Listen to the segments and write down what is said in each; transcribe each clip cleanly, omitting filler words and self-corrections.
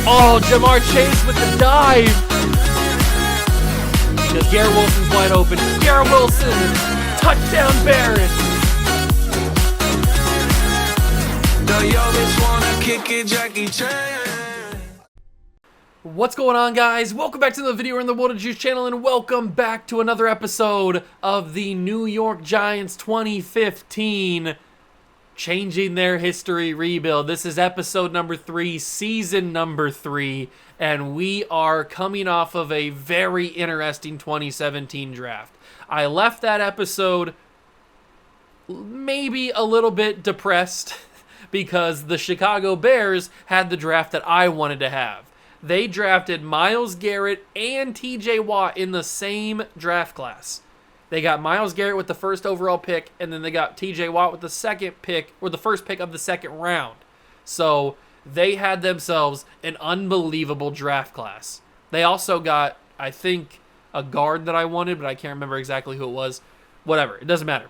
Oh, Jamar Chase with the dive. Because Garrett Wilson's wide open. Garrett Wilson, touchdown Bears. What's going on, guys? Welcome back to the video in the OBJ channel, and welcome back to another episode of the New York Giants 2015 Changing Their History Rebuild. This is episode number 3, season number 3, and we are coming off of a very interesting 2017 draft. I left that episode maybe a little bit depressed because the Chicago Bears had the draft that I wanted to have. They drafted Myles Garrett and TJ Watt in the same draft class. They got Myles Garrett with the first overall pick, and then they got TJ Watt with the second pick, or the first pick of the second round. So they had themselves an unbelievable draft class. They also got, I think, a guard that I wanted, but I can't remember exactly who it was. Whatever, it doesn't matter.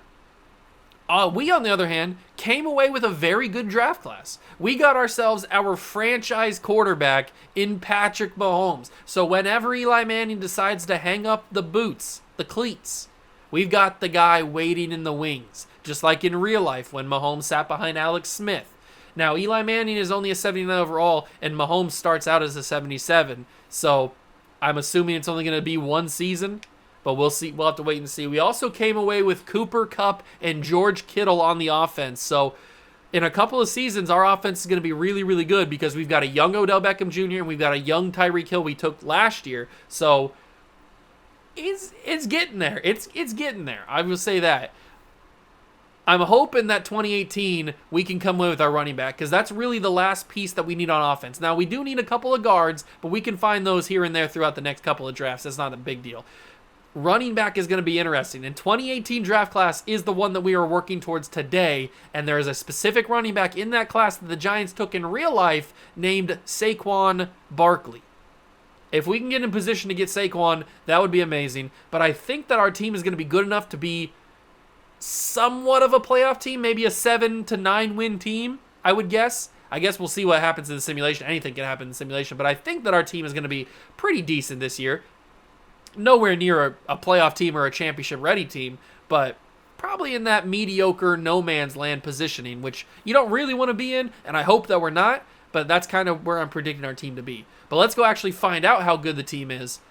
We, on the other hand, came away with a very good draft class. We got ourselves our franchise quarterback in Patrick Mahomes. So whenever Eli Manning decides to hang up the boots, the cleats, we've got the guy waiting in the wings, just like in real life when Mahomes sat behind Alex Smith. Now, Eli Manning is only a 79 overall, and Mahomes starts out as a 77. So I'm assuming it's only going to be one season. But we'll see. We'll have to wait and see. We also came away with Cooper Kupp and George Kittle on the offense. So in a couple of seasons, our offense is going to be really, really good because we've got a young Odell Beckham Jr. and we've got a young Tyreek Hill we took last year. So it's getting there. It's getting there. I will say that. I'm hoping that 2018 we can come away with our running back because that's really the last piece that we need on offense. Now, we do need a couple of guards, but we can find those here and there throughout the next couple of drafts. That's not a big deal. Running back is going to be interesting, and 2018 draft class is the one that we are working towards today, and there is a specific running back in that class that the Giants took in real life named Saquon Barkley. If we can get in position to get Saquon, that would be amazing, but I think that our team is going to be good enough to be somewhat of a playoff team, maybe a 7 to 9 win team, I would guess. I guess we'll see what happens in the simulation. Anything can happen in the simulation, but I think that our team is going to be pretty decent this year. Nowhere near a playoff team or a championship-ready team, but probably in that mediocre no-man's land positioning, which you don't really want to be in, and I hope that we're not, but that's kind of where I'm predicting our team to be. But let's go actually find out how good the team is.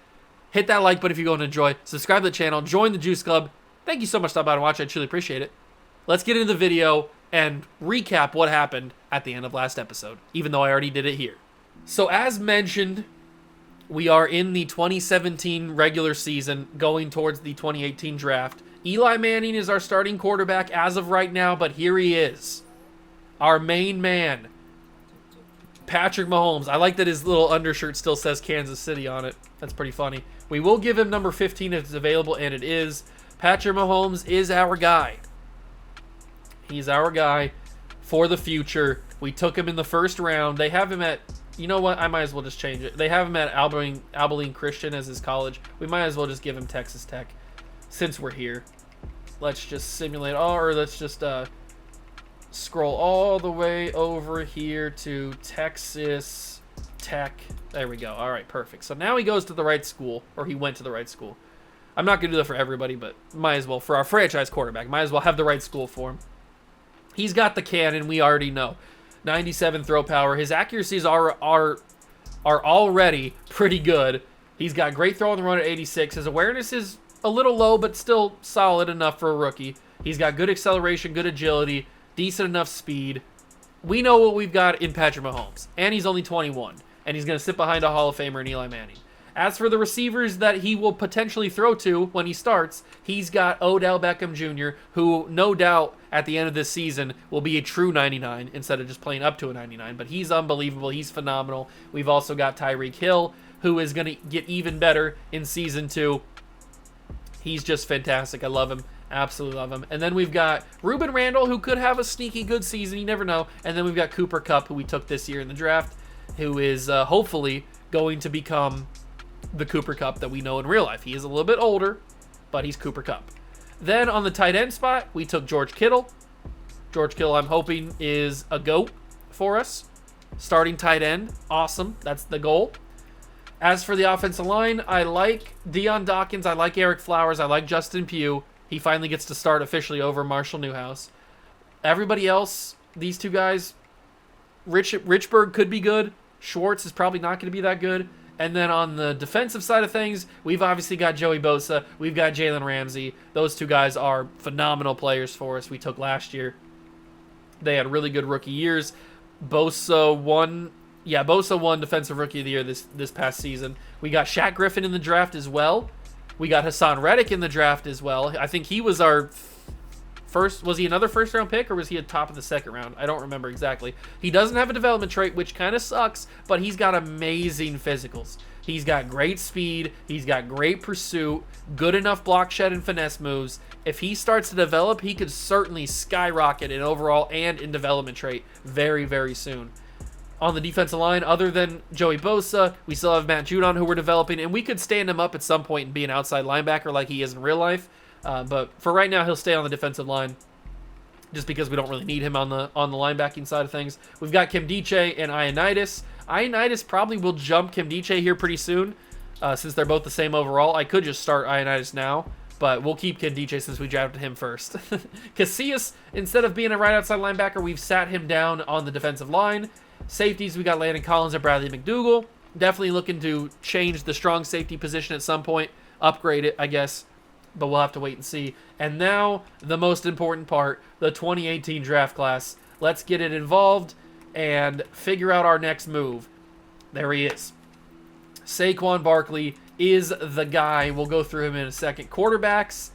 Hit that like button if you're going to enjoy. Subscribe to the channel. Join the Juice Club. Thank you so much for stopping by and watching. I truly appreciate it. Let's get into the video and recap what happened at the end of last episode, even though I already did it here. So as mentioned, we are in the 2017 regular season going towards the 2018 draft. Eli Manning is our starting quarterback as of right now, but here he is. Our main man, Patrick Mahomes. I like that his little undershirt still says Kansas City on it. That's pretty funny. We will give him number 15 if it's available, and it is. Patrick Mahomes is our guy. He's our guy for the future. We took him in the first round. They have him at... You know what? I might as well just change it. They have him at Abilene Christian as his college. We might as well just give him Texas Tech since we're here. Let's just simulate or let's just scroll all the way over here to Texas Tech. There we go. All right, perfect. So now he goes to the right school, or he went to the right school. I'm not going to do that for everybody, but might as well. For our franchise quarterback, might as well have the right school for him. He's got the cannon, we already know. 97 throw power. His accuracies are already pretty good. He's got great throw on the run at 86. His awareness is a little low, but still solid enough for a rookie. He's got good acceleration, good agility, decent enough speed. We know what we've got in Patrick Mahomes, and he's only 21, and he's going to sit behind a Hall of Famer in Eli Manning. As for the receivers that he will potentially throw to when he starts, he's got Odell Beckham Jr., who no doubt at the end of this season will be a true 99 instead of just playing up to a 99. But he's unbelievable. He's phenomenal. We've also got Tyreek Hill, who is going to get even better in Season 2. He's just fantastic. I love him. Absolutely love him. And then we've got Ruben Randall, who could have a sneaky good season. You never know. And then we've got Cooper Kupp, who we took this year in the draft, who is hopefully going to become the Cooper Kupp that we know in real life. He is a little bit older, but he's Cooper Kupp. Then on the tight end spot, we took George Kittle. George Kittle, I'm hoping, is a GOAT. for us. Starting tight end, awesome. That's the goal. As for the offensive line, I like Deion Dawkins. I like Eric Flowers. I like Justin Pugh. He finally gets to start officially over Marshall Newhouse. Everybody else, these two guys, Richburg could be good. Schwartz is probably not going to be that good. And then on the defensive side of things, we've obviously got Joey Bosa. We've got Jalen Ramsey. Those two guys are phenomenal players for us. We took last year. They had really good rookie years. Bosa won Defensive Rookie of the Year this past season. We got Shaq Griffin in the draft as well. We got Hassan Reddick in the draft as well. I think he was our first. Was he another first-round pick, or was he at top of the second round? I don't remember exactly. He doesn't have a development trait, which kind of sucks, but he's got amazing physicals. He's got great speed. He's got great pursuit, good enough block shed and finesse moves. If he starts to develop, he could certainly skyrocket in overall and in development trait very, very soon. On the defensive line, other than Joey Bosa, we still have Matt Judon, who we're developing, and we could stand him up at some point and be an outside linebacker like he is in real life. But for right now, he'll stay on the defensive line just because we don't really need him on the linebacking side of things. We've got Kim Diche and Ioannidis. Ioannidis probably will jump Kim Diche here pretty soon since they're both the same overall. I could just start Ioannidis now, but we'll keep Kim Diche since we drafted him first. Casillas, instead of being a right outside linebacker, we've sat him down on the defensive line. Safeties, we got Landon Collins and Bradley McDougall. Definitely looking to change the strong safety position at some point. Upgrade it, I guess. But we'll have to wait and see. And now, the most important part, the 2018 draft class. Let's get it involved and figure out our next move. There he is. Saquon Barkley is the guy. We'll go through him in a second. Quarterbacks,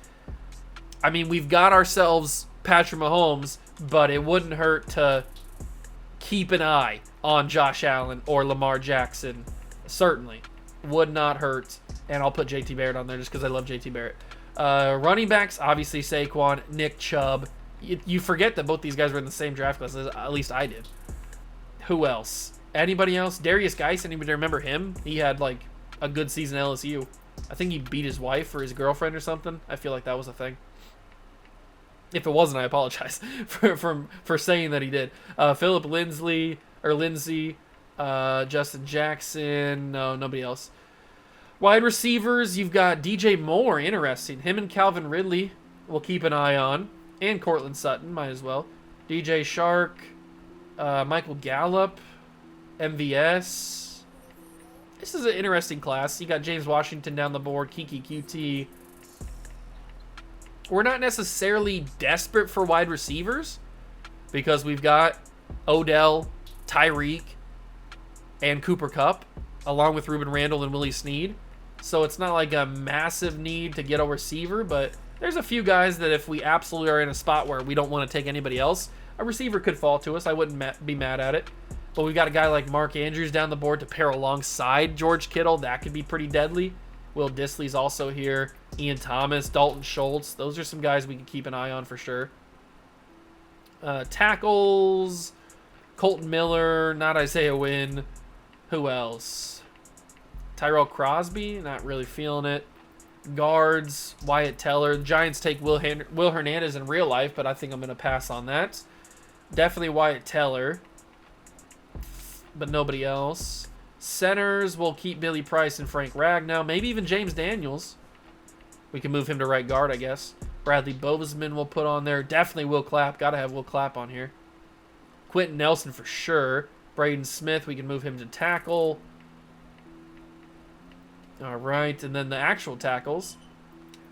I mean, we've got ourselves Patrick Mahomes, but it wouldn't hurt to keep an eye on Josh Allen or Lamar Jackson. Certainly. Would not hurt. And I'll put JT Barrett on there just because I love JT Barrett. Running backs, obviously Saquon, Nick Chubb. You forget that both these guys were in the same draft class. At least I did. Who else? Anybody else? Darius Geis, anybody remember him? He had like a good season at LSU. I think he beat his wife or his girlfriend or something. I feel like that was a thing. If it wasn't, I apologize for saying that he did. Philip Lindsay, Justin Jackson. No, nobody else. Wide receivers, you've got DJ Moore. Interesting. Him and Calvin Ridley we'll keep an eye on. And Cortland Sutton, might as well. DJ Shark, Michael Gallup, MVS. This is an interesting class. You got James Washington down the board, Kiki QT. We're not necessarily desperate for wide receivers because we've got Odell, Tyreek, and Cooper Kupp, along with Ruben Randall and Willie Snead. So it's not like a massive need to get a receiver, but there's a few guys that if we absolutely are in a spot where we don't want to take anybody else, a receiver could fall to us. I wouldn't be mad at it. But we've got a guy like Mark Andrews down the board to pair alongside George Kittle. That could be pretty deadly. Will Dissly's also here. Ian Thomas, Dalton Schultz. Those are some guys we can keep an eye on for sure. Tackles, Colton Miller, not Isaiah Wynn. Who else? Tyrell Crosby, not really feeling it. Guards, Wyatt Teller. The Giants take Will Hernandez in real life, but I think I'm going to pass on that. Definitely Wyatt Teller, but nobody else. Centers, we'll keep Billy Price and Frank Ragnow. Maybe even James Daniels. We can move him to right guard, I guess. Bradley Bozeman we'll put on there. Definitely Will Clapp. Got to have Will Clapp on here. Quentin Nelson for sure. Braden Smith, we can move him to tackle. All right, and then the actual tackles.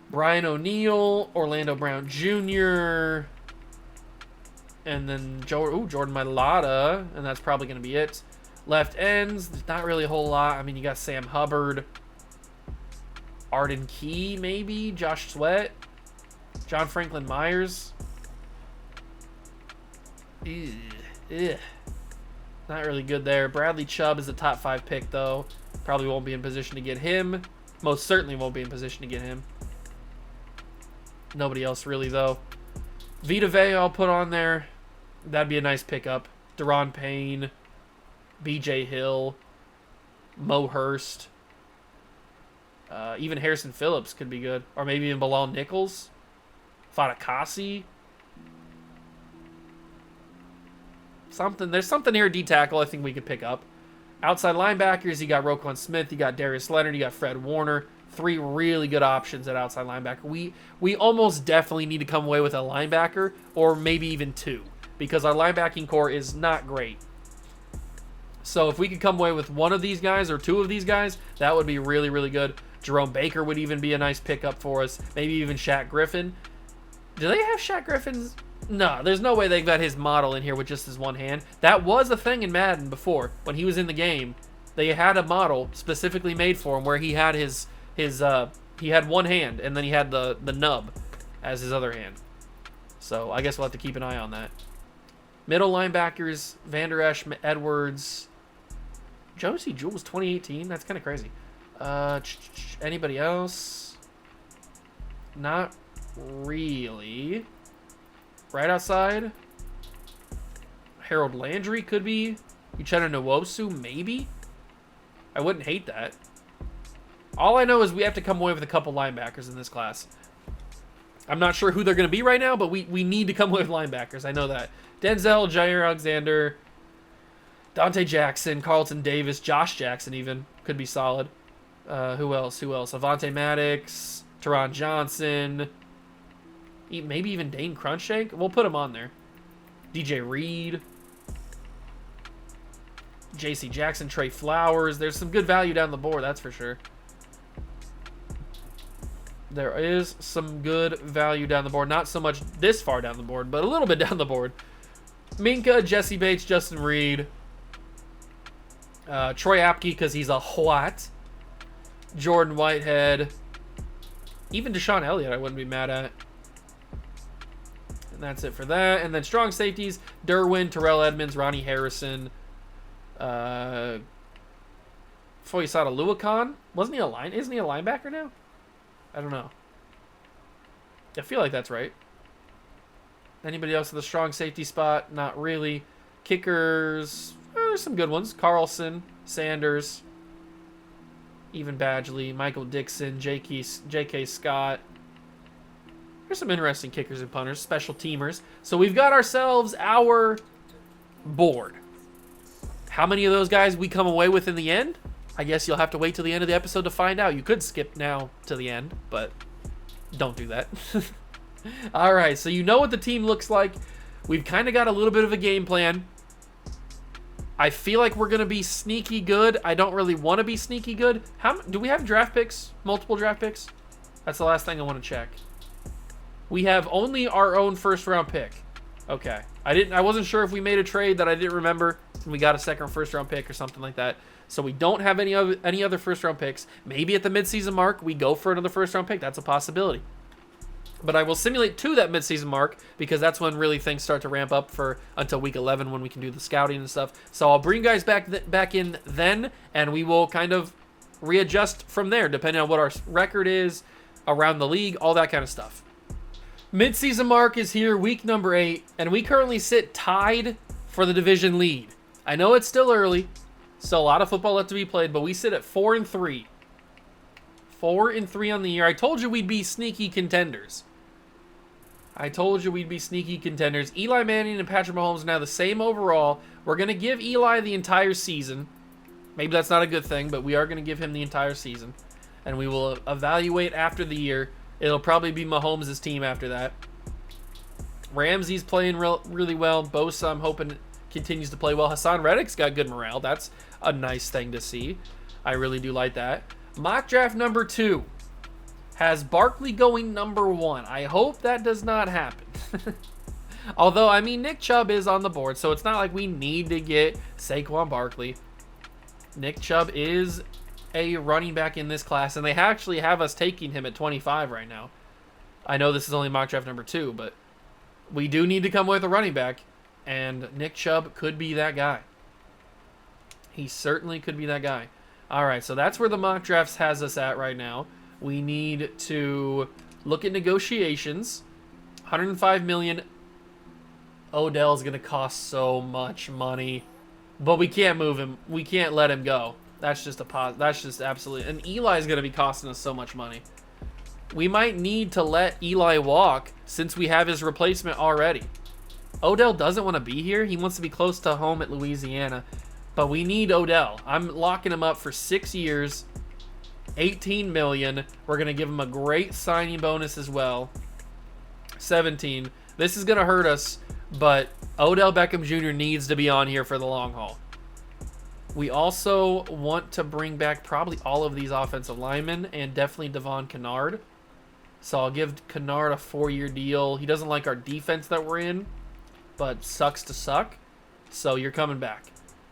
Brian O'Neill, Orlando Brown Jr., and then Jordan Mailata, and that's probably going to be it. Left ends, there's not really a whole lot. I mean, you got Sam Hubbard, Arden Key, maybe, Josh Sweat, John Franklin Myers. Ugh. Not really good there. Bradley Chubb is a top 5 pick, though. Probably won't be in position to get him. Most certainly won't be in position to get him. Nobody else really, though. Vita Vea I'll put on there. That'd be a nice pickup. Deron Payne, BJ Hill, Mo Hurst. Even Harrison Phillips could be good. Or maybe even Bilal Nichols. Fatakasi. something. There's something here, D tackle, I think we could pick up. Outside linebackers, you got Roquan Smith, you got Darius Leonard, you got Fred Warner. 3 really good options at outside linebacker. We almost definitely need to come away with a linebacker, or maybe even 2, because our linebacking core is not great. So if we could come away with one of these guys or 2 of these guys, that would be really, really good. Jerome Baker would even be a nice pickup for us. Maybe even Shaq Griffin. Do they have Shaq Griffin's? No, there's no way they've got his model in here with just his one hand. That was a thing in Madden before. When he was in the game, they had a model specifically made for him where he had he had one hand, and then he had the nub as his other hand. So I guess we'll have to keep an eye on that. Middle linebackers, Van Der Esch, Edwards, Josie Jewell's 2018. That's kind of crazy. Anybody else? Not really. Right outside, Harold Landry could be. Uchenna Nwosu, maybe. I wouldn't hate that. All I know is we have to come away with a couple linebackers in this class. I'm not sure who they're going to be right now, but we need to come away with linebackers. I know that. Denzel, Jair Alexander, Dante Jackson, Carlton Davis, Josh Jackson even could be solid. Who else? Avonte Maddox, Teron Johnson, maybe even Dane Crunchshank. We'll put him on there. DJ Reed, J.C. Jackson, Trey Flowers. There's some good value down the board, that's for sure. There is some good value down the board. Not so much this far down the board, but a little bit down the board. Minka, Jesse Bates, Justin Reed, Troy Apke because he's a what? Jordan Whitehead, even Deshaun Elliott I wouldn't be mad at. And that's it for that. And then strong safeties, Derwin, Terrell Edmonds, Ronnie Harrison, Foyesada Luakan. Isn't he a linebacker now? I don't know. I feel like that's right. Anybody else in the strong safety spot? Not really. Kickers, there's some good ones. Carlson, Sanders, even Badgley, Michael Dixon, J.K. Scott. There's some interesting kickers and punters, special teamers. So we've got ourselves our board. How many of those guys we come away with in the end? I guess you'll have to wait till the end of the episode to find out. You could skip now to the end, but don't do that. All right, so you know what the team looks like. We've kind of got a little bit of a game plan. I feel like we're going to be sneaky good. I don't really want to be sneaky good. Do we have draft picks? Multiple draft picks? That's the last thing I want to check. We have only our own first-round pick. Okay. I wasn't sure if we made a trade that I didn't remember and we got a second or first-round pick or something like that. So we don't have any other first-round picks. Maybe at the midseason mark, we go for another first-round pick. That's a possibility. But I will simulate to that midseason mark because that's when really things start to ramp up until week 11 when we can do the scouting and stuff. So I'll bring you guys back in then, and we will kind of readjust from there depending on what our record is around the league, all that kind of stuff. Midseason mark is here, week number 8, and we currently sit tied for the division lead. I know it's still early, so a lot of football left to be played, but we sit at 4-3. 4-3 on the year. I told you we'd be sneaky contenders. Eli Manning and Patrick Mahomes are now the same overall. We're going to give Eli the entire season. Maybe that's not a good thing, but we are going to give him the entire season. And we will evaluate after the year. It'll probably be Mahomes' team after that. Ramsey's playing really well. Bosa, I'm hoping, continues to play well. Hassan Reddick's got good morale. That's a nice thing to see. I really do like that. Mock draft number 2 has Barkley going number 1. I hope that does not happen. Although, I mean, Nick Chubb is on the board, so it's not like we need to get Saquon Barkley. Nick Chubb is a running back in this class, and they actually have us taking him at 25 right now. I know this is only mock draft number 2, but we do need to come with a running back, and Nick Chubb could be that guy. He certainly could be that guy. All right, so that's where the mock drafts has us at right now. We need to look at negotiations. $105 million. Odell's going to cost so much money, but we can't move him. We can't let him go. That's just absolutely. And Eli's going to be costing us so much money. We might need to let Eli walk since we have his replacement already. Odell doesn't want to be here. He wants to be close to home at Louisiana. But we need Odell. I'm locking him up for 6 years, $18 million. We're going to give him a great signing bonus as well. 17. This is going to hurt us, but Odell Beckham Jr. needs to be on here for the long haul. We also want to bring back probably all of these offensive linemen and definitely Devon Kennard. So I'll give Kennard a 4-year deal. He doesn't like our defense that we're in, but sucks to suck. So you're coming back.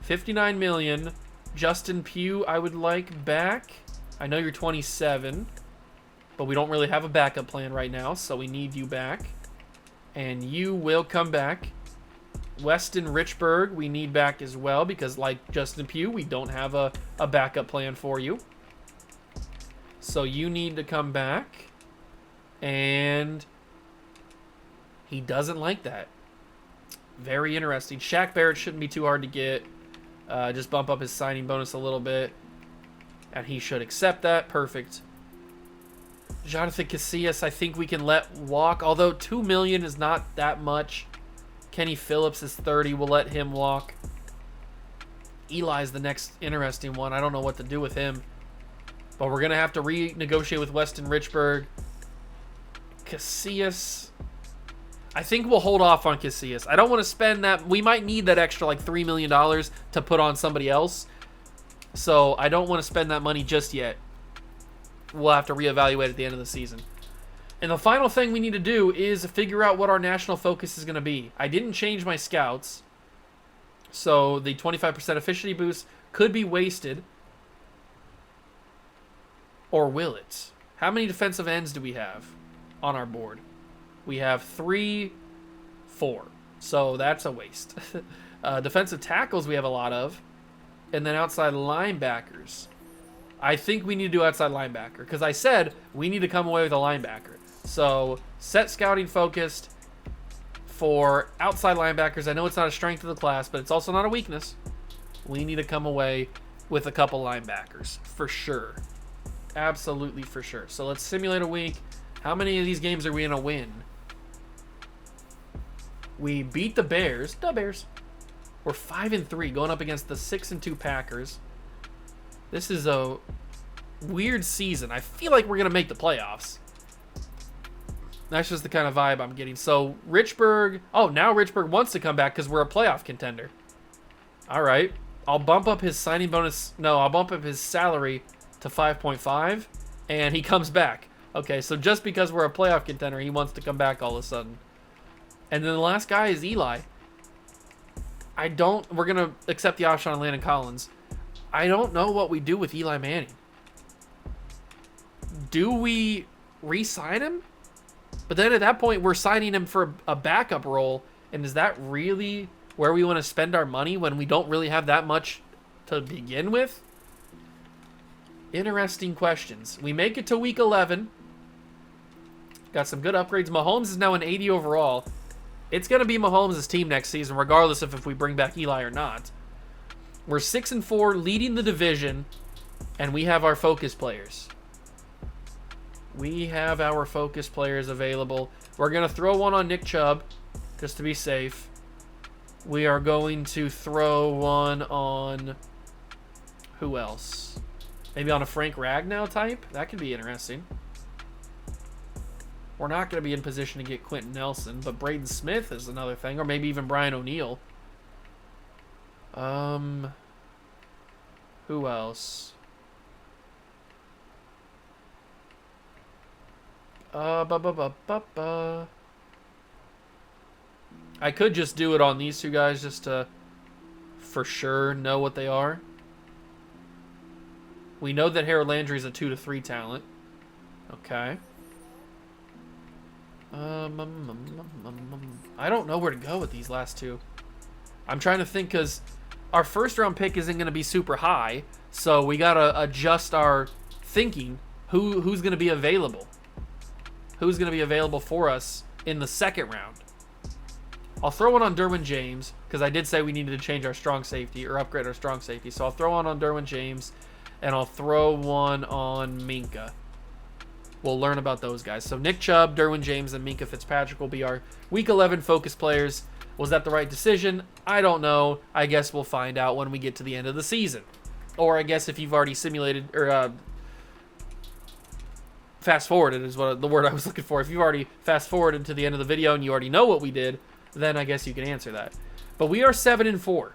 $59 million. Justin Pugh, I would like back. I know you're 27, but we don't really have a backup plan right now, so we need you back. And you will come back. Weston Richburg, we need back as well, because like Justin Pugh, we don't have a backup plan for you. So you need to come back. And he doesn't like that. Very interesting. Shaq Barrett shouldn't be too hard to get. Just bump up his signing bonus a little bit. And he should accept that. Perfect. Jonathan Casillas, I think we can let walk. Although $2 million is not that much. Kenny Phillips is 30. We'll let him walk. Eli's the next interesting one. I don't know what to do with him. But we're going to have to renegotiate with Weston Richburg. Casillas. I think we'll hold off on Casillas. I don't want to spend that. We might need that extra like $3 million to put on somebody else. So I don't want to spend that money just yet. We'll have to reevaluate at the end of the season. And the final thing we need to do is figure out what our national focus is going to be. I didn't change my scouts. So the 25% efficiency boost could be wasted. Or will it? How many defensive ends do we have on our board? We have 3, 4. So that's a waste. Defensive tackles we have a lot of. And then outside linebackers. I think we need to do outside linebacker. Because I said we need to come away with a linebacker. So set scouting focused for outside linebackers. I know it's not a strength of the class, but it's also not a weakness. We need to come away with a couple linebackers. For sure. Absolutely for sure. So let's simulate a week. How many of these games are we going to win? We beat the Bears. The Bears. We're 5-3 going up against the 6-2 Packers. This is a weird season. I feel like we're going to make the playoffs. That's just the kind of vibe I'm getting. So Richburg. Oh, now Richburg wants to come back because we're a playoff contender. All right. I'll bump up his signing bonus. No, I'll bump up his salary to 5.5. And he comes back. Okay, so just because we're a playoff contender, he wants to come back all of a sudden. And then the last guy is Eli. We're going to accept the option on Landon Collins. I don't know what we do with Eli Manning. Do we re-sign him? But then at that point, we're signing him for a backup role. And is that really where we want to spend our money when we don't really have that much to begin with? Interesting questions. We make it to week 11. Got some good upgrades. Mahomes is now an 80 overall. It's going to be Mahomes' team next season, regardless of if we bring back Eli or not. We're 6-4, leading the division, and we have our focus players. We have our focus players available. We're going to throw one on Nick Chubb, just to be safe. We are going to throw one on... who else? Maybe on a Frank Ragnow type? That could be interesting. We're not going to be in position to get Quentin Nelson, but Braden Smith is another thing, or maybe even Brian O'Neill. Who else? I could just do it on these two guys just to for sure know what they are. We know that Harold Landry is a 2 to 3 talent. Okay. I don't know where to go with these last two. I'm trying to think because our first round pick isn't going to be super high, so we got to adjust our thinking. Who's going to be available? Who's going to be available for us in the second round? I'll throw one on Derwin James because I did say we needed to change our strong safety or upgrade our strong safety. So I'll throw one on Derwin James and I'll throw one on Minka. we'll learn about those guys. So Nick Chubb, Derwin James, and Minka Fitzpatrick will be our Week 11 focus players. Was that the right decision? I don't know. I guess we'll find out when we get to the end of the season. Or I guess if you've already simulated or fast forwarded is what the word I was looking for. If you've already fast forwarded to the end of the video and you already know what we did, then I guess you can answer that. But we are 7-4.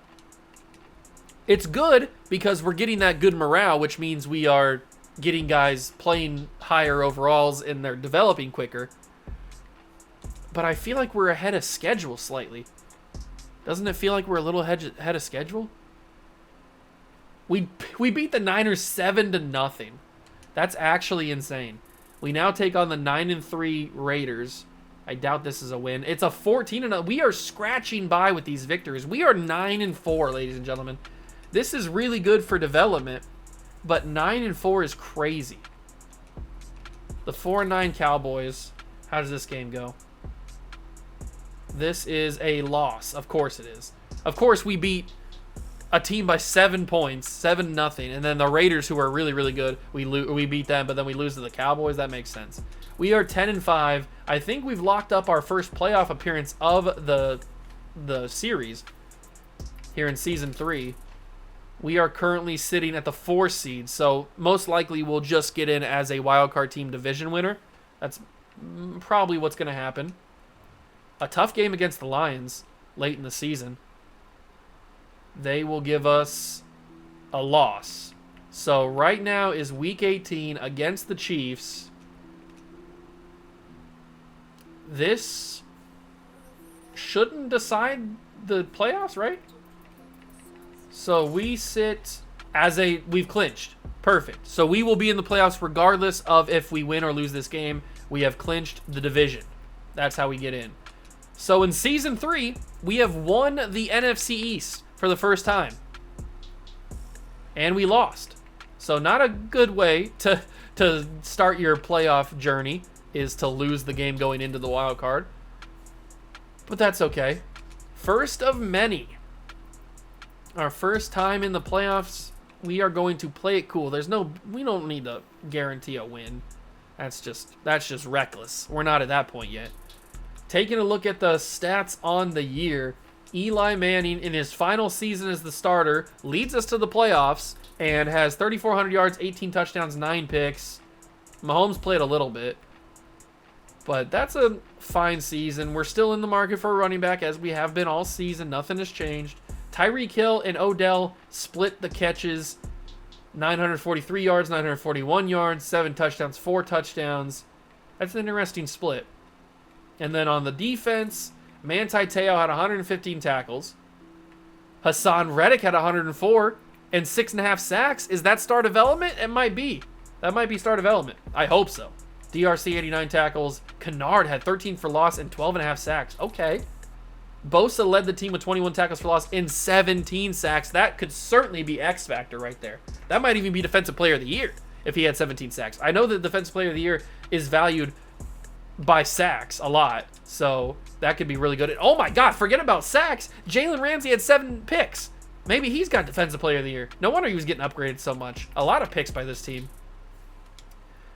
It's good because we're getting that good morale, which means we are getting guys playing higher overalls and they're developing quicker. But I feel like we're ahead of schedule slightly. Doesn't it feel like we're a little ahead of schedule? We beat the Niners 7-0. That's actually insane. We now take on the 9-3 Raiders. I doubt this is a win. It's a 14-0. We are scratching by with these victories. We are 9-4, ladies and gentlemen. This is really good for development, but 9-4 is crazy. The 4-9 Cowboys. How does this game go? This is a loss. Of course it is. Of course we beat a team by 7 points, 7-0, and then the Raiders, who are really, really good, we beat them, but then we lose to the Cowboys. That makes sense. We are 10-5. I think we've locked up our first playoff appearance of the series here in Season 3. We are currently sitting at the 4 seed, so most likely we'll just get in as a wildcard team division winner. That's probably what's going to happen. A tough game against the Lions late in the season. They will give us a loss. So right now is Week 18 against the Chiefs. This shouldn't decide the playoffs, right? So we sit as we've clinched. Perfect. So we will be in the playoffs regardless of if we win or lose this game. We have clinched the division. That's how we get in. So in Season 3, we have won the NFC East for the first time. And we lost. So not a good way to start your playoff journey is to lose the game going into the wild card. But that's okay. First of many. Our first time in the playoffs, we are going to play it cool. We don't need to guarantee a win. That's just reckless. We're not at that point yet. Taking a look at the stats on the year, Eli Manning in his final season as the starter leads us to the playoffs and has 3,400 yards, 18 touchdowns, 9 picks. Mahomes played a little bit, but that's a fine season. We're still in the market for a running back as we have been all season. Nothing has changed. Tyreek Hill and Odell split the catches. 943 yards, 941 yards, 7 touchdowns, 4 touchdowns. That's an interesting split. And then on the defense, Manti Te'o had 115 tackles. Hassan Reddick had 104 and 6.5 sacks. Is that star development? It might be. That might be star development. I hope so. DRC 89 tackles. Kennard had 13 for loss and 12.5 sacks. Okay. Bosa led the team with 21 tackles for loss and 17 sacks. That could certainly be X factor right there. That might even be Defensive Player of the Year if he had 17 sacks. I know that Defensive Player of the Year is valued by sacks a lot, so that could be really good. And oh my God, forget about sacks. Jalen Ramsey had 7 picks. Maybe he's got Defensive Player of the Year. No wonder he was getting upgraded so much. A lot of picks by this team.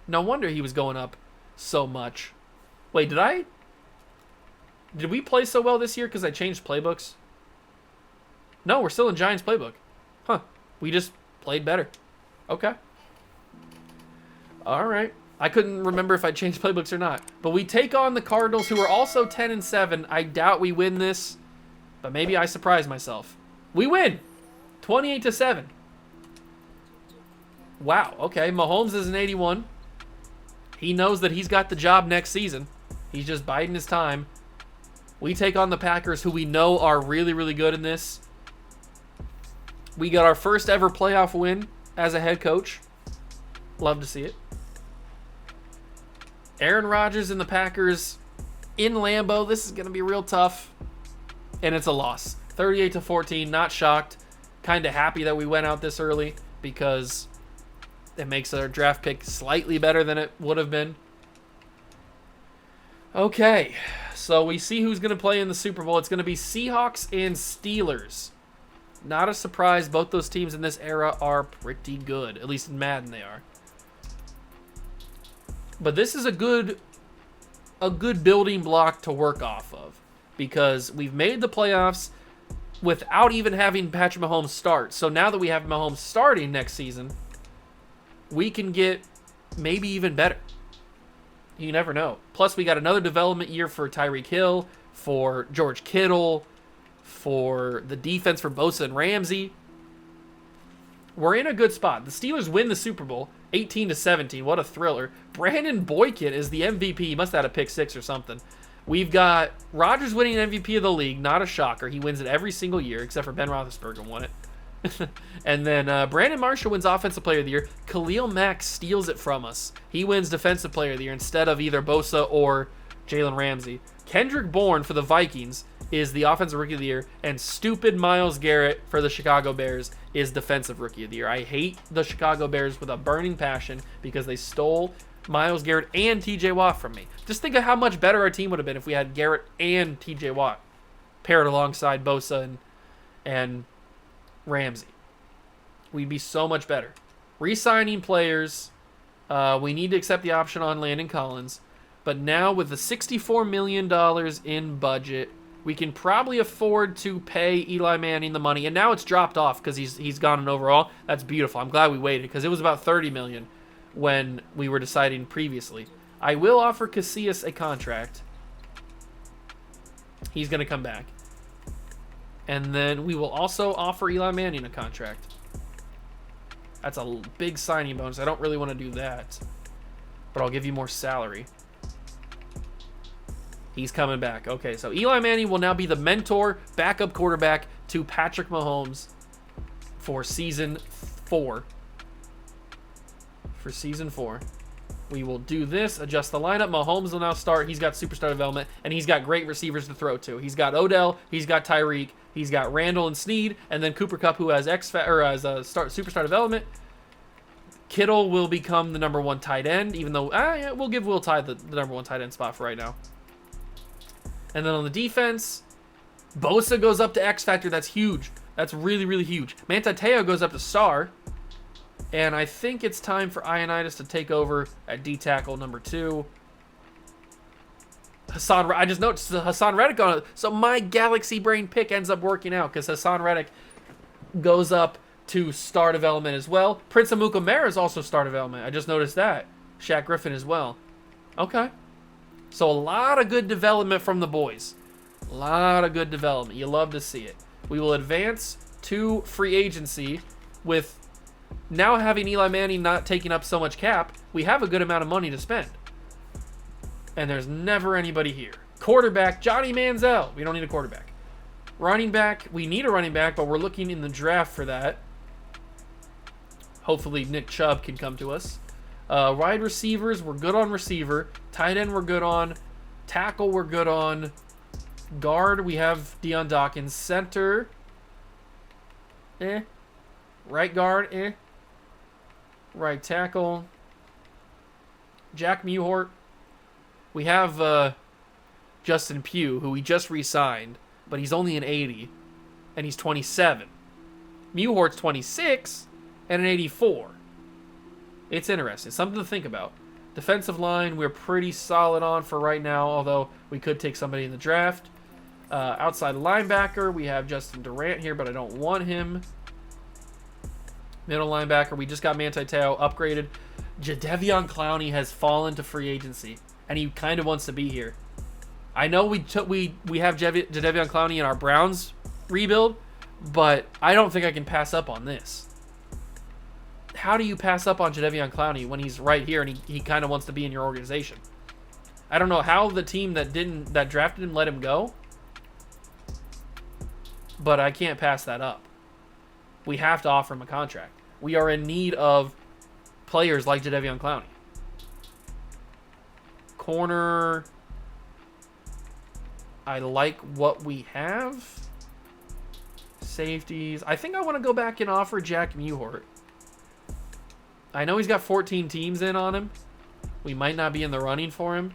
No wonder he was going up so much. Wait, did we play so well this year because I changed playbooks? No, we're still in Giants playbook. Huh. We just played better. Okay. All right. I couldn't remember if I changed playbooks or not. But we take on the Cardinals, who are also 10-7. I doubt we win this, but maybe I surprise myself. We win! 28-7. Wow, okay. Mahomes is an 81. He knows that he's got the job next season. He's just biding his time. We take on the Packers, who we know are really, really good in this. We got our first ever playoff win as a head coach. Love to see it. Aaron Rodgers and the Packers in Lambeau. This is going to be real tough. And it's a loss. 38-14. Not shocked. Kind of happy that we went out this early because it makes our draft pick slightly better than it would have been. Okay. So we see who's going to play in the Super Bowl. It's going to be Seahawks and Steelers. Not a surprise. Both those teams in this era are pretty good. At least in Madden they are. But this is a good building block to work off of, because we've made the playoffs without even having Patrick Mahomes start. So now that we have Mahomes starting next season, we can get maybe even better. You never know. Plus, we got another development year for Tyreek Hill, for George Kittle, for the defense for Bosa and Ramsey. We're in a good spot. The Steelers win the Super Bowl 18-17. What a thriller. Brandon Boykin is the MVP. He must have had a pick six or something. We've got Rodgers winning MVP of the league. Not a shocker. He wins it every single year, except for Ben Roethlisberger won it. And then Brandon Marshall wins Offensive Player of the Year. Khalil Mack steals it from us. He wins Defensive Player of the Year instead of either Bosa or Jalen Ramsey. Kendrick Bourne for the Vikings is the Offensive Rookie of the Year, and stupid Myles Garrett for the Chicago Bears is Defensive Rookie of the Year. I hate the Chicago Bears with a burning passion because they stole Myles Garrett and TJ Watt from me. Just think of how much better our team would have been if we had Garrett and TJ Watt paired alongside Bosa and Ramsey. We'd be so much better. Re-signing players. We need to accept the option on Landon Collins. But now with the $64 million in budget, we can probably afford to pay Eli Manning the money. And now it's dropped off because he's gone in overall. That's beautiful. I'm glad we waited because it was about $30 million when we were deciding previously. I will offer Casillas a contract. He's going to come back. And then we will also offer Eli Manning a contract. That's a big signing bonus. I don't really want to do that. But I'll give you more salary. He's coming back. Okay, so Eli Manning will now be the mentor, backup quarterback to Patrick Mahomes for Season 4. For Season 4. We will do this, adjust the lineup. Mahomes will now start. He's got superstar development, and he's got great receivers to throw to. He's got Odell, he's got Tyreek, he's got Randall and Snead, and then Cooper Kupp, who has superstar development. Kittle will become the number 1 tight end, even though we'll give Will Tye the number 1 tight end spot for right now. And then on the defense, Bosa goes up to X Factor. That's huge. That's really, really huge. Manti Te'o goes up to star. And I think it's time for Ioannidis to take over at D-tackle number 2. I just noticed Hassan Reddick on it. So my Galaxy Brain pick ends up working out because Hassan Reddick goes up to star development as well. Prince Amukamara is also star development. I just noticed that. Shaq Griffin as well. Okay. So a lot of good development from the boys. A lot of good development. You love to see it. We will advance to free agency with now having Eli Manning not taking up so much cap. We have a good amount of money to spend. And there's never anybody here. Quarterback, Johnny Manziel. We don't need a quarterback. Running back, we need a running back, but we're looking in the draft for that. Hopefully Nick Chubb can come to us. Wide receivers, we're good on receiver. Tight end, we're good on. Tackle, we're good on. Guard, we have Deion Dawkins. Center, Right guard, Right tackle, Jack Mewhort. We have Justin Pugh, who we just re-signed, but he's only an 80, and he's 27. Mewhort's 26 and an 84. It's interesting. Something to think about. Defensive line, we're pretty solid on for right now, although we could take somebody in the draft. Outside linebacker, we have Justin Durant here, but I don't want him. Middle linebacker, we just got Manti Te'o upgraded. Jadeveon Clowney has fallen to free agency, and he kind of wants to be here. I know we have Jadeveon Clowney in our Browns rebuild, but I don't think I can pass up on this. How do you pass up on Jadeveon Clowney when he's right here and he kind of wants to be in your organization? I don't know how the team that drafted him let him go, but I can't pass that up. We have to offer him a contract. We are in need of players like Jadeveon Clowney. Corner, I like what we have. Safeties, I think I want to go back and offer Jack Mewhort. I know he's got 14 teams in on him. We might not be in the running for him.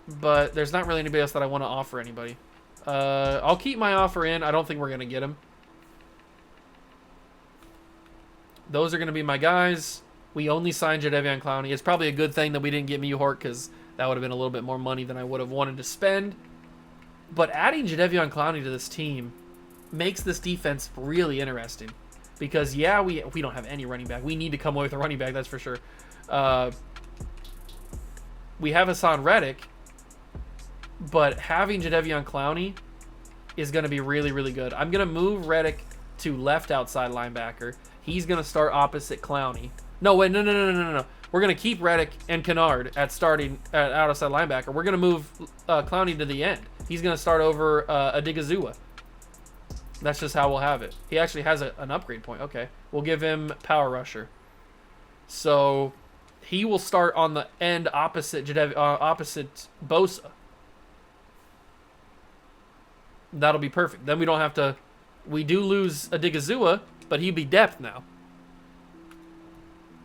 But there's not really anybody else that I want to offer anybody. I'll keep my offer in. I don't think we're going to get him. Those are going to be my guys. We only signed Jadeveon Clowney. It's probably a good thing that we didn't get Mewhort because that would have been a little bit more money than I would have wanted to spend. But adding Jadeveon Clowney to this team makes this defense really interesting. Because, yeah, we don't have any running back. We need to come away with a running back, that's for sure. We have Hassan Reddick, but having Jadeveon Clowney is going to be really, really good. I'm going to move Reddick to left outside linebacker. He's going to start opposite Clowney. No, wait, no. We're going to keep Reddick and Kennard at starting at outside linebacker. We're going to move Clowney to the end. He's going to start over Adigizua. That's just how we'll have it. He actually has an upgrade point. Okay. We'll give him power rusher. So he will start on the end opposite opposite Bosa. That'll be perfect. Then we don't have to... We do lose Adigizua, but he'd be depth now.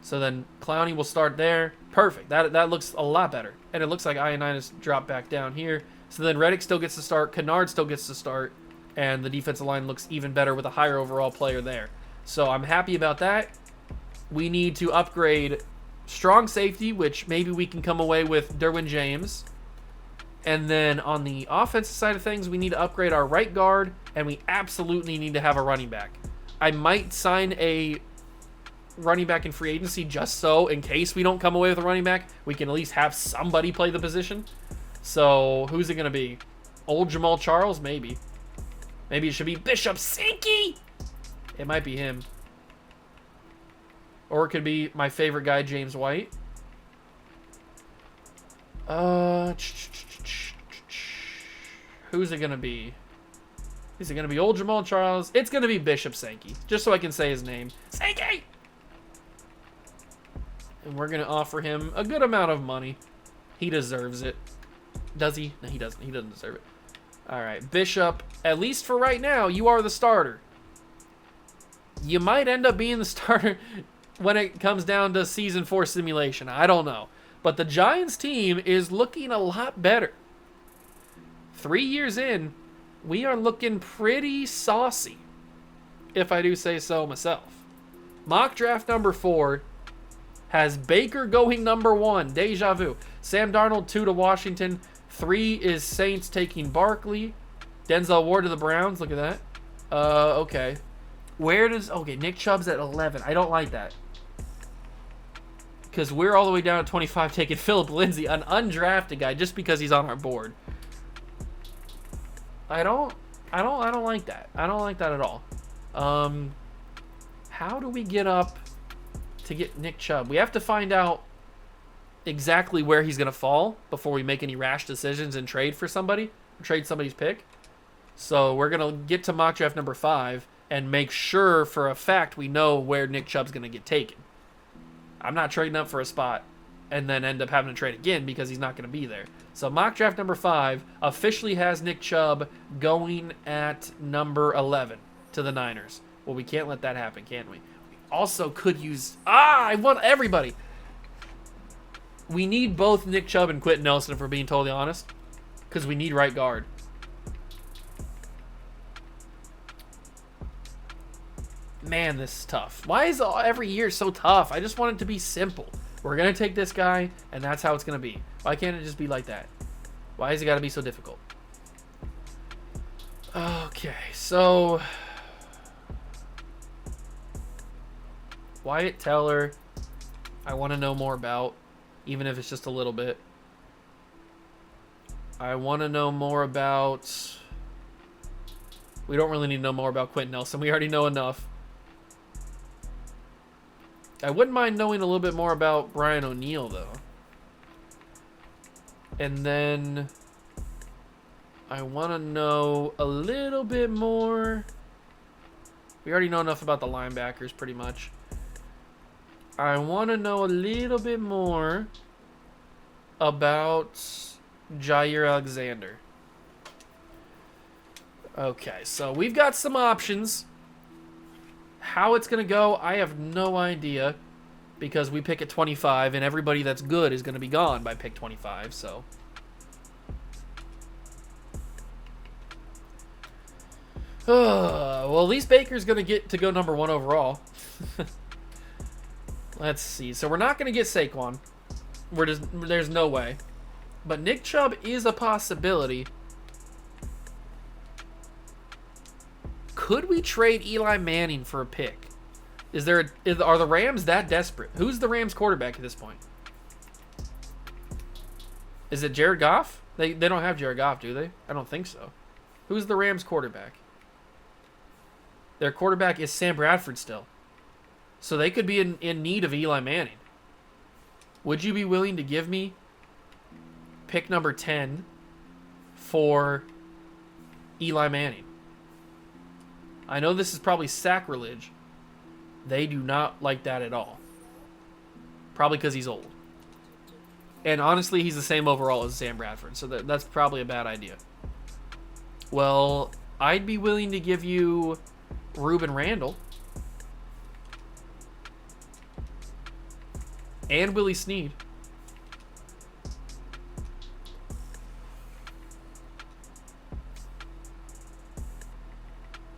So then Clowney will start there. Perfect. That looks a lot better. And it looks like Ioannidis dropped back down here. So then Reddick still gets to start. Kennard still gets to start. And the defensive line looks even better with a higher overall player there. So I'm happy about that. We need to upgrade strong safety, which maybe we can come away with Derwin James. And then on the offensive side of things, we need to upgrade our right guard, and we absolutely need to have a running back. I might sign a running back in free agency just so, in case we don't come away with a running back, we can at least have somebody play the position. So who's it going to be? Old Jamal Charles? Maybe. Maybe it should be Bishop Sankey. It might be him. Or it could be my favorite guy, James White. Who's it going to be? Is it going to be Old Jamal Charles? It's going to be Bishop Sankey. Just so I can say his name. Sankey! And we're going to offer him a good amount of money. He deserves it. Does he? No, he doesn't. He doesn't deserve it. All right, Bishop, at least for right now, you are the starter. You might end up being the starter when it comes down to Season 4 simulation. I don't know. But the Giants team is looking a lot better. 3 years in, we are looking pretty saucy, if I do say so myself. Mock draft number 4 has Baker going number 1. Deja vu. Sam Darnold 2 to Washington. 3 is Saints taking Barkley. Denzel Ward to the Browns. Look at that. Okay. Okay, Nick Chubb's at 11. I don't like that. Because we're all the way down at 25 taking Philip Lindsay, an undrafted guy, just because he's on our board. I don't like that. I don't like that at all. How do we get up to get Nick Chubb? We have to find out exactly where he's going to fall before we make any rash decisions and trade for somebody, or trade somebody's pick. So we're going to get to mock draft number 5 and make sure for a fact we know where Nick Chubb's going to get taken. I'm not trading up for a spot and then end up having to trade again because he's not going to be there. So mock draft number 5 officially has Nick Chubb going at number 11 to the Niners. Well, we can't let that happen, can we? We also could use... I want everybody. We need both Nick Chubb and Quentin Nelson, if we're being totally honest, because we need right guard. Man, this is tough. Why is every year so tough? I just want it to be simple. We're going to take this guy, and that's how it's going to be. Why can't it just be like that? Why has it got to be so difficult? Okay, so... Wyatt Teller, I want to know more about, even if it's just a little bit. I want to know more about... We don't really need to know more about Quentin Nelson. We already know enough. I wouldn't mind knowing a little bit more about Brian O'Neill, though. And then I want to know a little bit more. We already know enough about the linebackers, pretty much. I want to know a little bit more about Jair Alexander. Okay, so we've got some options. How it's going to go, I have no idea, because we pick at 25, and everybody that's good is going to be gone by pick 25, so. Well, at least Baker's going to get to go number 1 overall. Let's see. So we're not going to get Saquon. There's no way. But Nick Chubb is a possibility. Could we trade Eli Manning for a pick? Are the Rams that desperate? Who's the Rams quarterback at this point? Is it Jared Goff? They don't have Jared Goff, do they? I don't think so. Who's the Rams quarterback? Their quarterback is Sam Bradford still. So they could be in need of Eli Manning. Would you be willing to give me pick number 10 for Eli Manning? I know this is probably sacrilege. They do not like that at all. Probably because he's old. And honestly, he's the same overall as Sam Bradford. So that's probably a bad idea. Well, I'd be willing to give you Ruben Randall. And Willie Snead.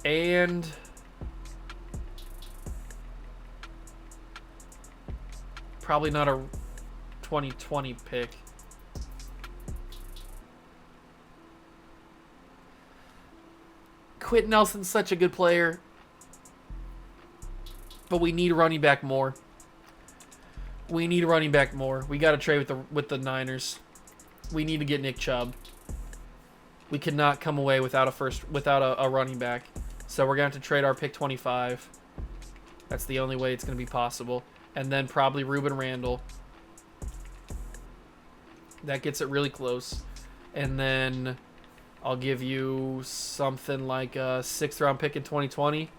And probably not a 2020 pick. Quentin Nelson's such a good player. But we need running back more. We need a running back more. We got to trade with the Niners. We need to get Nick Chubb. We cannot come away without a running back. So we're going to have to trade our pick 25. That's the only way it's going to be possible. And then probably Ruben Randall. That gets it really close. And then I'll give you something like a 6th round pick in 2020.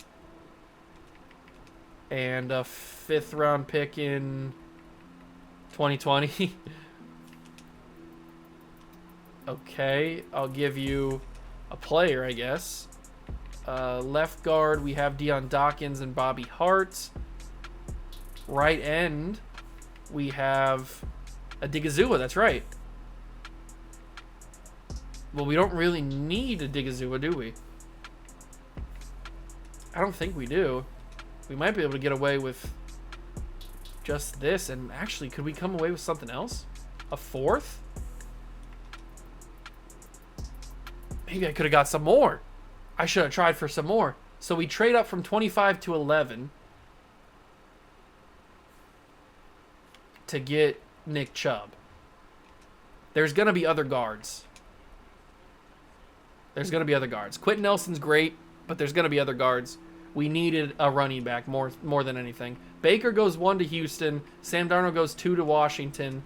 And a 5th round pick in 2020. Okay, I'll give you a player, I guess. Left guard, we have Deion Dawkins and Bobby Hart. Right end, we have a Digazua, that's right. Well, we don't really need a Digazua, do we? I don't think we do. We might be able to get away with just this. And actually, could we come away with something else? A 4th? Maybe I could have got some more. I should have tried for some more. So we trade up from 25 to 11 to get Nick Chubb. There's going to be other guards. Quentin Nelson's great, but there's going to be other guards. We needed a running back more than anything. Baker goes 1 to Houston. Sam Darnold goes 2 to Washington.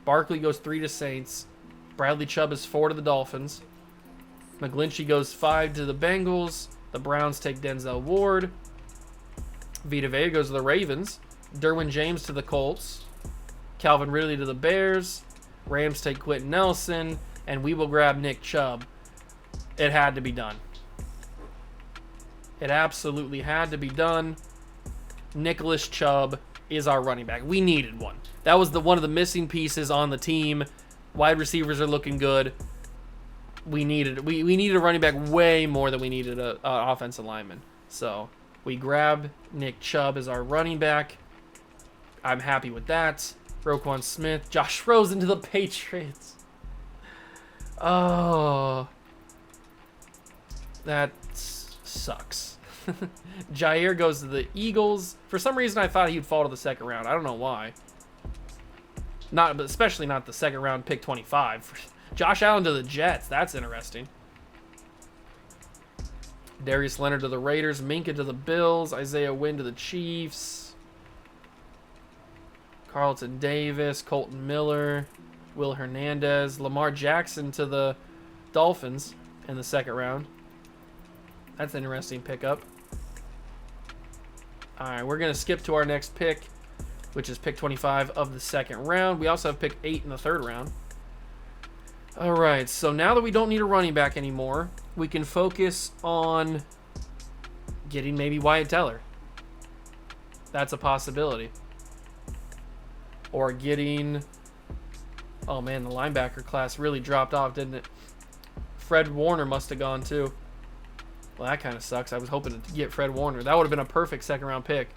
Barkley goes 3 to Saints. Bradley Chubb is 4 to the Dolphins. McGlinchey goes 5 to the Bengals. The Browns take Denzel Ward. Vita Vea goes to the Ravens. Derwin James to the Colts. Calvin Ridley to the Bears. Rams take Quentin Nelson. And we will grab Nick Chubb. It had to be done. It absolutely had to be done. Nicholas Chubb is our running back. We needed one. That was one of the missing pieces on the team. Wide receivers are looking good. We needed a running back way more than we needed an offensive lineman. So we grabbed Nick Chubb as our running back. I'm happy with that. Roquan Smith, Josh Rosen to the Patriots. Oh, that sucks. Jair goes to the Eagles. For some reason, I thought he'd fall to the 2nd round. I don't know why. But especially not the 2nd round, pick 25. Josh Allen to the Jets. That's interesting. Darius Leonard to the Raiders. Minka to the Bills. Isaiah Wynn to the Chiefs. Carlton Davis. Colton Miller. Will Hernandez. Lamar Jackson to the Dolphins in the 2nd round. That's an interesting pickup. All right, we're going to skip to our next pick, which is pick 25 of the 2nd round. We also have pick 8 in the 3rd round. All right, so now that we don't need a running back anymore, we can focus on getting maybe Wyatt Teller. That's a possibility. Or getting... Oh, man, the linebacker class really dropped off, didn't it? Fred Warner must have gone, too. Well, that kind of sucks. I was hoping to get Fred Warner. That would have been a perfect 2nd round pick.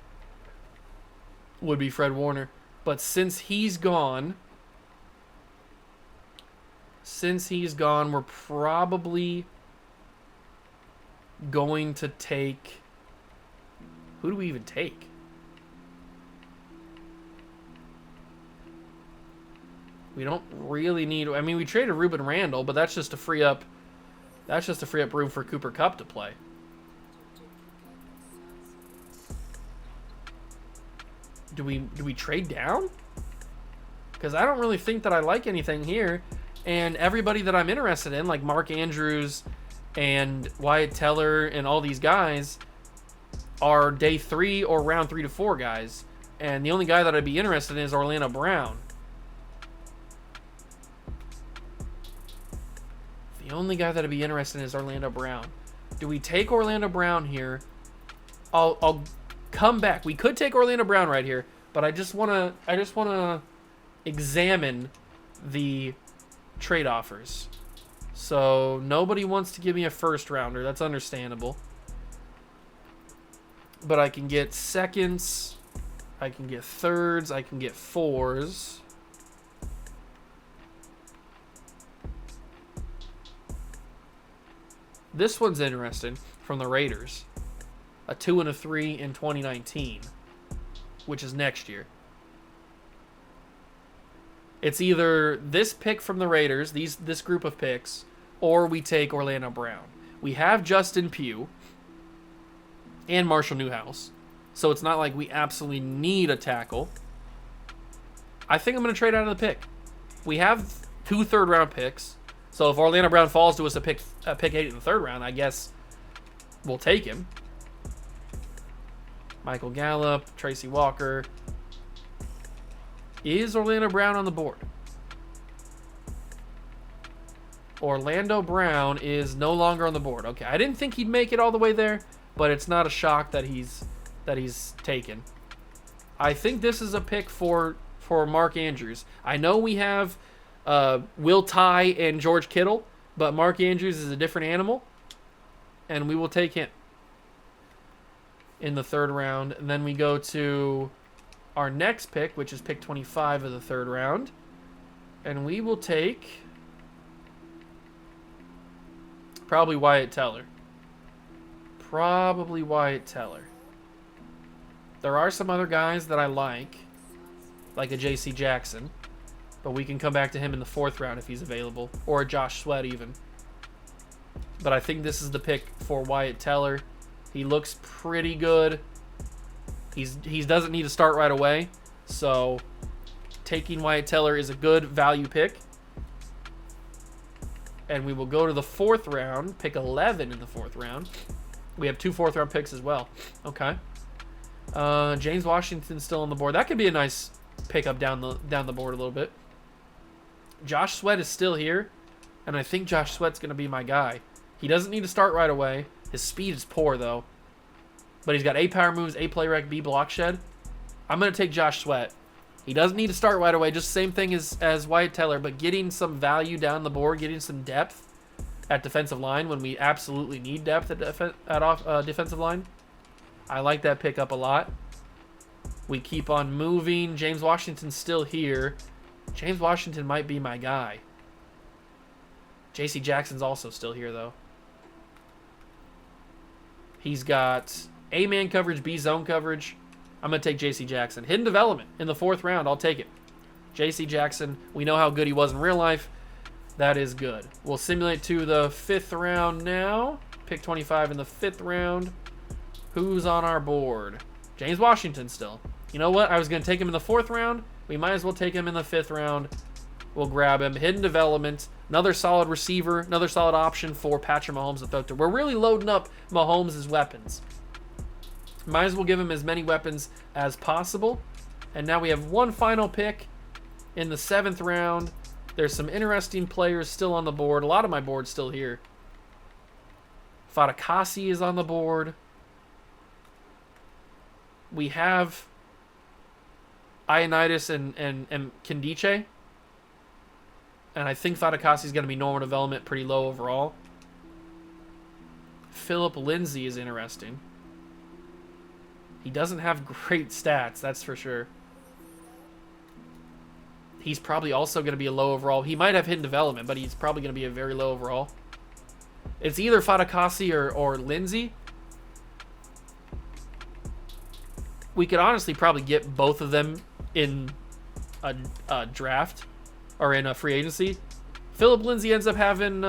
would be Fred Warner. But since he's gone, we're probably going to take... Who do we even take? We don't really need... I mean, we traded Ruben Randall, but that's just to free up... That's just to free up room for Cooper Kupp to play. Do we trade down? Because I don't really think that I like anything here. And everybody that I'm interested in, like Mark Andrews and Wyatt Teller and all these guys, are day 3 or round 3 to 4 guys. And the only guy that I'd be interested in is Orlando Brown. The only guy that I'd be interested in is Orlando Brown. Do we take Orlando Brown here? I'll come back. We could take Orlando Brown right here, but I just wanna examine the trade offers. So nobody wants to give me a first rounder. That's understandable. But I can get seconds. I can get thirds. I can get 4s. This one's interesting from the Raiders. A 2 and a 3 in 2019, which is next year. It's either this pick from the Raiders, this group of picks, or we take Orlando Brown. We have Justin Pugh and Marshall Newhouse, so it's not like we absolutely need a tackle. I think I'm going to trade out of the pick. We have 2 third-round picks, so if Orlando Brown falls to us a pick 8 in the third round, I guess we'll take him. Michael Gallup, Tracy Walker. Is Orlando Brown on the board? Orlando Brown is no longer on the board. Okay, I didn't think he'd make it all the way there, but it's not a shock that he's taken. I think this is a pick for Mark Andrews. I know we have Will Tye and George Kittle, but Mark Andrews is a different animal, and we will take him in the third round. And then we go to our next pick, which is pick 25 of the third round, and we will take probably Wyatt Teller. There are some other guys that I like a J.C. Jackson, but we can come back to him in the 4th round if he's available, or a Josh Sweat even. But I think this is the pick for Wyatt Teller. He looks pretty good. He doesn't need to start right away, so taking Wyatt Teller is a good value pick. And we will go to the 4th round, pick 11 in the 4th round. We have 2 4th-round picks as well. Okay. James Washington's still on the board. That could be a nice pickup down the board a little bit. Josh Sweat is still here, and I think Josh Sweat's going to be my guy. He doesn't need to start right away. His speed is poor, though. But he's got A power moves, A play rec, B block shed. I'm going to take Josh Sweat. He doesn't need to start right away. Just the same thing as Wyatt Teller, but getting some value down the board, getting some depth at defensive line when we absolutely need depth at defensive line. I like that pickup a lot. We keep on moving. James Washington's still here. James Washington might be my guy. J.C. Jackson's also still here, though. He's got A-man coverage, B-zone coverage. I'm going to take J.C. Jackson. Hidden development in the 4th round. I'll take it. J.C. Jackson, we know how good he was in real life. That is good. We'll simulate to the 5th round now. Pick 25 in the 5th round. Who's on our board? James Washington still. You know what? I was going to take him in the 4th round. We might as well take him in the 5th round. We'll grab him. Hidden development. Another solid receiver. Another solid option for Patrick Mahomes to throw to. We're really loading up Mahomes' weapons. Might as well give him as many weapons as possible. And now we have one final pick in the 7th round. There's some interesting players still on the board. A lot of my board's still here. Fadakasi is on the board. We have Ioannidis and Kindiche. And I think Fadakasi is going to be normal development, pretty low overall. Philip Lindsay is interesting. He doesn't have great stats, that's for sure. He's probably also going to be a low overall. He might have hidden development, but he's probably going to be a very low overall. It's either Fatakasi or Lindsay. We could honestly probably get both of them in a draft or in a free agency. Philip Lindsay ends up having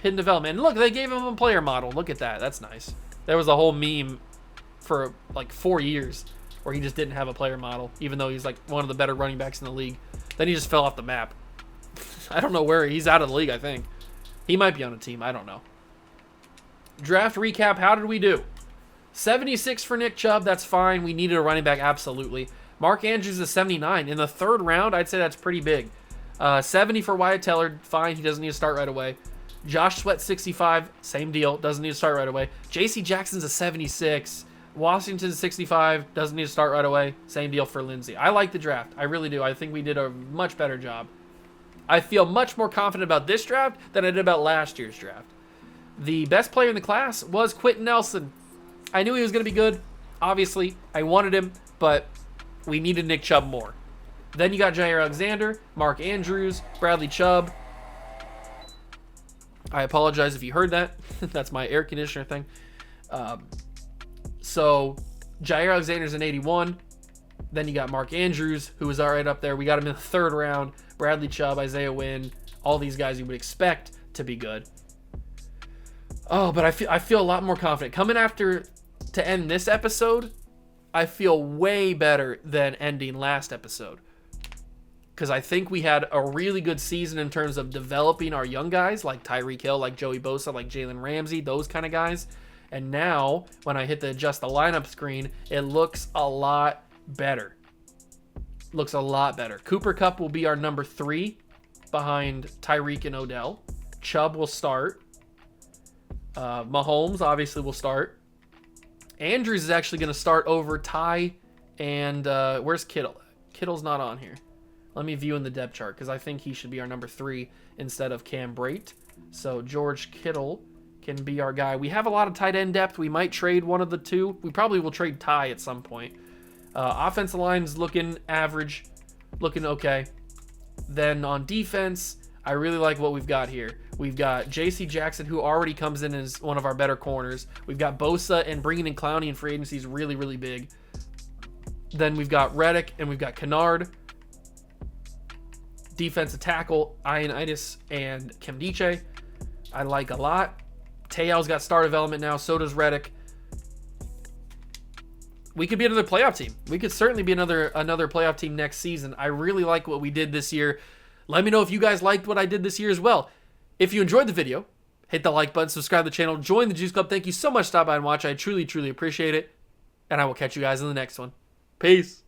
hidden development. And look, they gave him a player model. Look at that. That's nice. There was a whole meme for like 4 years where he just didn't have a player model, even though he's like one of the better running backs in the league. Then he just fell off the map. I don't know where. He's out of the league, I think. He might be on a team. I don't know. Draft recap. How did we do? 76 for Nick Chubb. That's fine. We needed a running back. Absolutely. Mark Andrews is 79. In the third round, I'd say that's pretty big. 70 for Wyatt Teller. Fine. He doesn't need to start right away. Josh Sweat, 65. Same deal. Doesn't need to start right away. J.C. Jackson's a 76. Washington's 65. Doesn't need to start right away. Same deal for Lindsay. I like the draft. I really do. I think we did a much better job. I feel much more confident about this draft than I did about last year's draft. The best player in the class was Quentin Nelson. I knew he was going to be good. Obviously, I wanted him, but we needed Nick Chubb more. Then you got Jair Alexander, Mark Andrews, Bradley Chubb. I apologize if you heard that. That's my air conditioner thing. So Jair Alexander's an 81. Then you got Mark Andrews, who was all right up there. We got him in the third round. Bradley Chubb, Isaiah Wynn, all these guys you would expect to be good. Oh, but I feel a lot more confident. Coming after to end this episode, I feel way better than ending last episode. Because I think we had a really good season in terms of developing our young guys, like Tyreek Hill, like Joey Bosa, like Jalen Ramsey, those kind of guys. And now, when I hit the adjust the lineup screen, it looks a lot better. Looks a lot better. Cooper Kupp will be our number 3 behind Tyreek and Odell. Chubb will start. Mahomes obviously will start. Andrews is actually going to start over Ty and where's Kittle? Kittle's not on here. Let me view in the depth chart because I think he should be our number 3 instead of Cam Brate. So George Kittle can be our guy. We have a lot of tight end depth. We might trade one of the two. We probably will trade Ty at some point. Offensive line's looking average, looking okay. Then on defense, I really like what we've got here. We've got J.C. Jackson, who already comes in as one of our better corners. We've got Bosa, and bringing in Clowney in free agency is really, really big. Then we've got Reddick, and we've got Kennard. Defensive tackle, Ioannidis and Kemdiche. I like a lot. Te'o's got star development now. So does Reddick. We could be another playoff team. We could certainly be another playoff team next season. I really like what we did this year. Let me know if you guys liked what I did this year as well. If you enjoyed the video, hit the like button, subscribe to the channel, join the Juice Club. Thank you so much for stopping by and watching. I truly, truly appreciate it. And I will catch you guys in the next one. Peace.